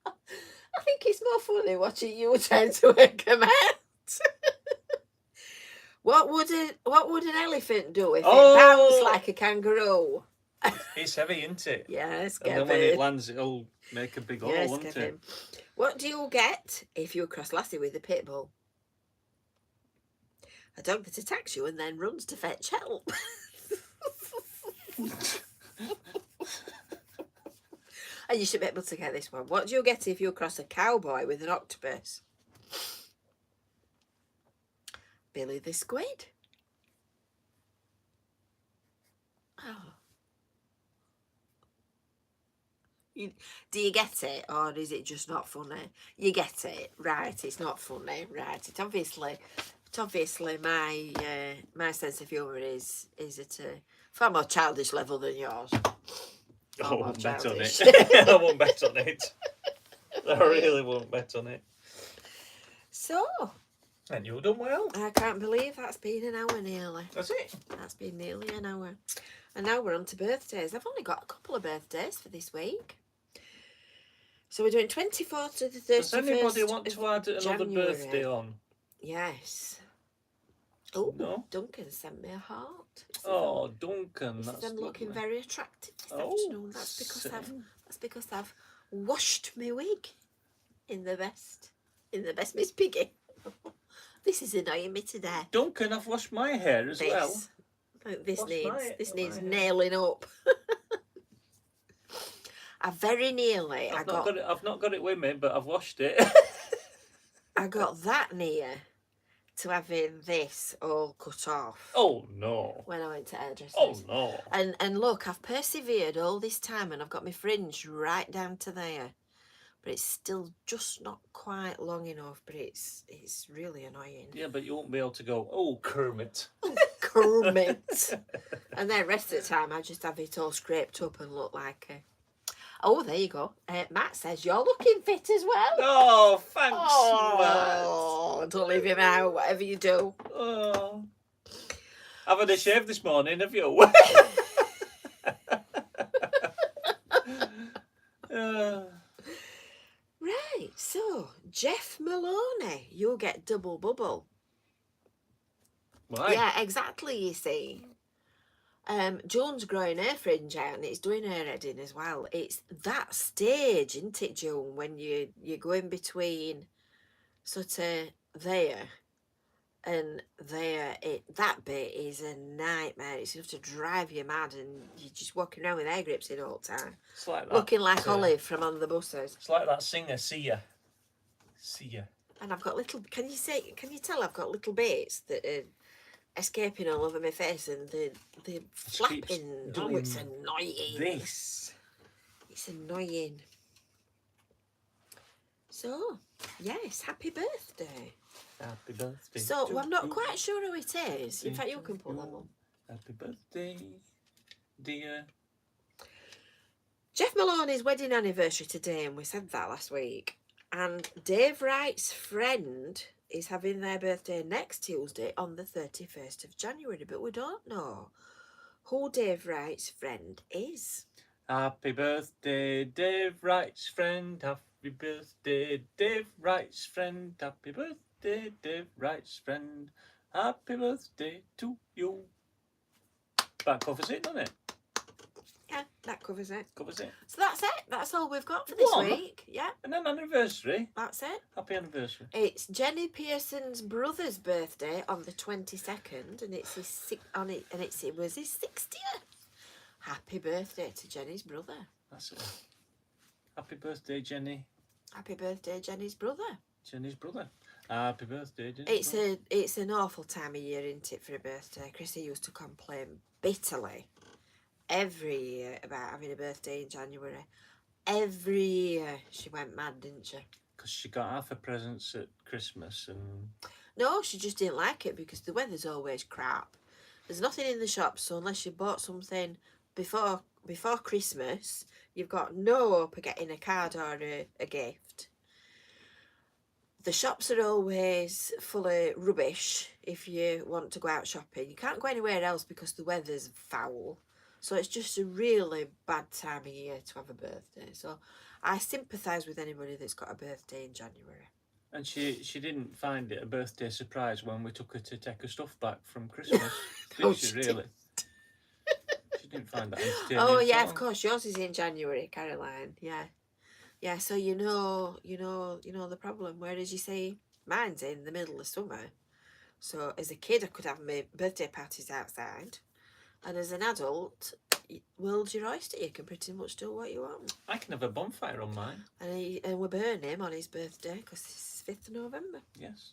I think it's more funny watching you trying to work them out. What would an elephant do if it bounced like a kangaroo? It's heavy, isn't it? Yes, And Kevin. then when it lands, it'll make a big hole, Yes, won't Kevin. it? What do you get if you cross Lassie with a pit bull? A dog that attacks you and then runs to fetch help. And you should be able to get this one. What do you get if you cross a cowboy with an octopus? Billy the Squid. Oh. Do you get it, or is it just not funny? You get it, right? It's not funny, right? It's obviously my my sense of humour is at a far more childish level than yours. I Far more won't bet on childish. it. I won't bet on it. I really won't bet on it. So, And you've done well. I can't believe that's been an hour nearly. That's it. That's been nearly an hour. And now we're on to birthdays. I've only got a couple of birthdays for this week. So we're doing 24th to the 31st. Does anybody want to add another January. birthday on? Yes. Oh, No? Duncan sent me a heart. Oh, Duncan, He that's said I'm looking lovely. very attractive this Oh, afternoon. That's because I've washed my wig in the best Miss Piggy. This is annoying me today. Duncan, I've washed my hair as well. I think this Wash needs my hair. nailing up. I very nearly I've not got it with me, but I've washed it. I got that near to having this all cut off. Oh no. When I went to hairdressers. Oh no. And look, I've persevered all this time and I've got my fringe right down to there. But it's still just not quite long enough, but it's really annoying. Yeah, but you won't be able to go, oh, Kermit. Kermit. And then the rest of the time I just have it all scraped up and look like a... Oh, there you go. Matt says you're looking fit as well. Oh, thanks, Oh, don't leave him out, whatever you do. Matt. Oh. I've had a shave this morning, have you? Right, so Jeff Maloney, you'll get double bubble. Why? Yeah, exactly, you see. Joan's growing her fringe out and it's doing her head in as well. It's that stage, isn't it, Joan, when you go in between sort of there and there. That bit is a nightmare. It's enough to drive you mad and you're just walking around with hair grips in all the time. It's like that. Looking like Olive from On the Buses. It's like that singer, See Ya. See Ya. And I've got little, can you tell I've got little bits that are escaping all over my face and the flapping. Oh, it's annoying. This. It's annoying. So, yes, happy birthday. Happy birthday. So, to well, I'm not you. quite sure who it is. In fact, you can pull them up. Happy birthday, dear. Jeff Maloney's wedding anniversary today, and we said that last week. And Dave Wright's friend is having their birthday next Tuesday on the 31st of January, but we don't know who Dave Wright's friend is. Happy birthday, Dave Wright's friend. Happy birthday, Dave Wright's friend. Happy birthday, Dave Wright's friend. Happy birthday to you. That covers it, doesn't it? Yeah, that covers it. Covers it. So that's it. That's all we've got for this One? week. Yeah, And then anniversary. that's it. Happy anniversary. It's Jenny Pearson's brother's birthday on the 22nd, and it's it was his 60th. Happy birthday to Jenny's brother. That's it. Happy birthday, Jenny. Happy birthday, Jenny's brother. Jenny's brother. Happy birthday, Jenny. It's an awful time of year, isn't it, for a birthday? Chrissy used to complain bitterly every year about having a birthday in January. Every year she went mad, didn't she? Because she got half her presents at Christmas and... No, she just didn't like it because the weather's always crap. There's nothing in the shops, so unless you bought something before Christmas, you've got no hope of getting a card or a gift. The shops are always full of rubbish if you want to go out shopping. You can't go anywhere else because the weather's foul. So it's just a really bad time of year to have a birthday. So I sympathise with anybody that's got a birthday in January. And she didn't find it a birthday surprise when we took her to take her stuff back from Christmas. No, Did she she really? She didn't find that entertaining. Oh at yeah, all. of course. Yours is in January, Caroline. Yeah. Yeah, so you know the problem. Whereas you see mine's in the middle of summer. So as a kid I could have my birthday parties outside. And as an adult, world's your oyster. You can pretty much do what you want. I can have a bonfire on mine. And we burn him on his birthday because it's 5th of November. Yes.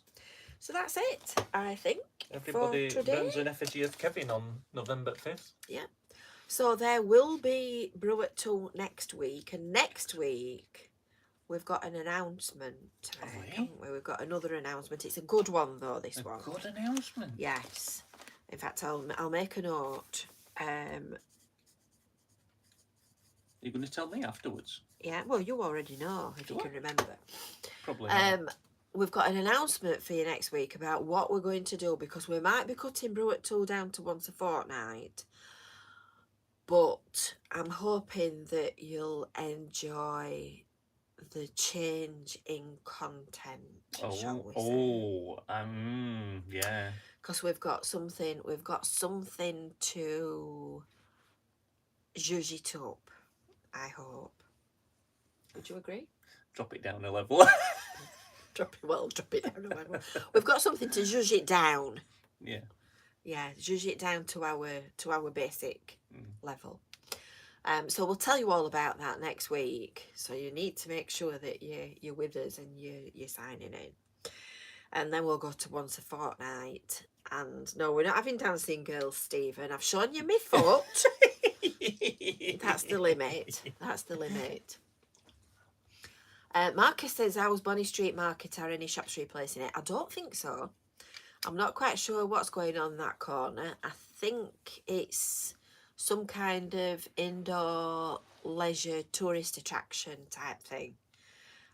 So that's it, I think, Everybody for today. burns an effigy of Kevin on November 5th. Yeah. So there will be Brew at 2 next week, and next week we've got an announcement. Haven't we? We've got another announcement. It's a good one though. This one. Good announcement. Yes. In fact, I'll make a note. You're going to tell me afterwards. Yeah. Well, you already know if you can remember. Probably. Not. We've got an announcement for you next week about what we're going to do, because we might be cutting Brew at 2 down to once a fortnight. But I'm hoping that you'll enjoy the change in content, shall we say? Yeah. Because we've got something to zhuzh it up, I hope. Would you agree? Drop it down a level. Drop it down a level. We've got something to zhuzh it down. Yeah. Yeah, zhuzh it down to our basic level. So we'll tell you all about that next week. So you need to make sure that you're with us and you're signing in. And then we'll go to once a fortnight. And no, we're not having dancing girls, Stephen. I've shown you my foot. That's the limit. That's the limit. Marcus says, how's Bonnie Street Market? Are any shops replacing it? I don't think so. I'm not quite sure what's going on in that corner. I think it's some kind of indoor leisure tourist attraction type thing.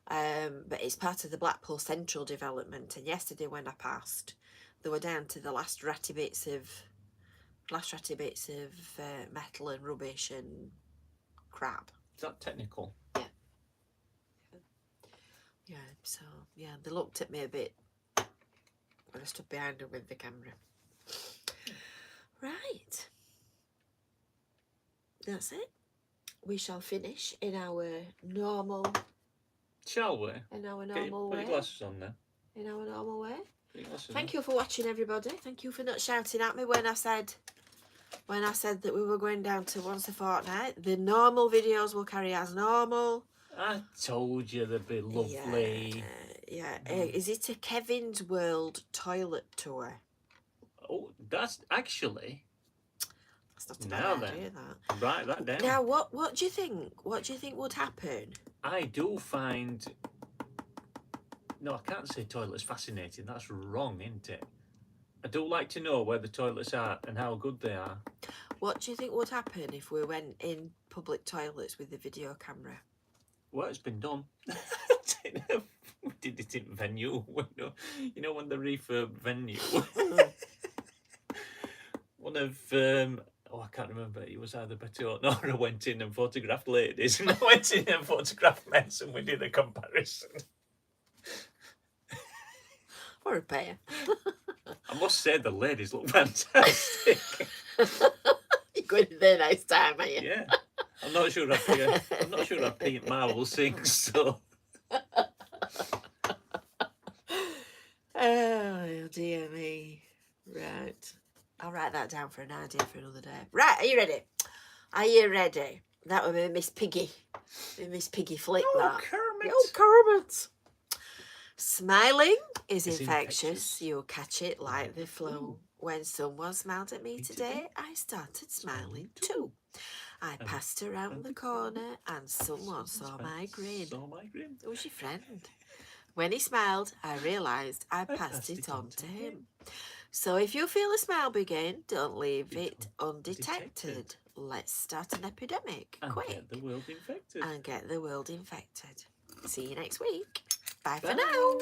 But it's part of the Blackpool Central development. And yesterday when I passed, they were down to the last ratty bits of metal and rubbish and crap. Is that technical? Yeah. Yeah. So yeah, they looked at me a bit when I stood behind them with the camera. Right. That's it. We shall finish in our normal. Shall we? In our Put normal your way. glasses on there. In our normal way. Thank Thank you for watching, everybody. Thank you for not shouting at me when I said that we were going down to once a fortnight. The normal videos will carry as normal. I told you they'd be lovely. Yeah. Is it a Kevin's World toilet tour? Oh, that's actually. That's not a bad idea, that. Write that down. Now, what do you think? What do you think would happen? I do find. No, I can't say toilets fascinating. That's wrong, isn't it? I do like to know where the toilets are and how good they are. What do you think would happen if we went in public toilets with the video camera? Well, it's been done. We did it in Venue. You know when the refurb Venue. One of I can't remember. It was either Betty or Nora went in and photographed ladies, and I went in and photographed men, and we did a comparison. Or a pair. I must say the ladies look fantastic. You're going in there next time, are you? Yeah. I'm not sure if Pete Marvel sings, so. Oh, dear me. Right. I'll write that down for an idea for another day. Right, are you ready? Are you ready? That would be Miss Piggy. Miss Piggy flick that. Kermit. Oh, Kermit. Smiling is It's infectious. You'll catch it like the flu. When someone smiled at me today, I started smiling too. I passed around the corner and someone saw my grin. It was your friend. When he smiled, I realised I passed it on to him. So if you feel a smile begin, don't leave it undetected. Let's start an epidemic quick. Get the world infected. And get the world infected. See you next week. Bye for now.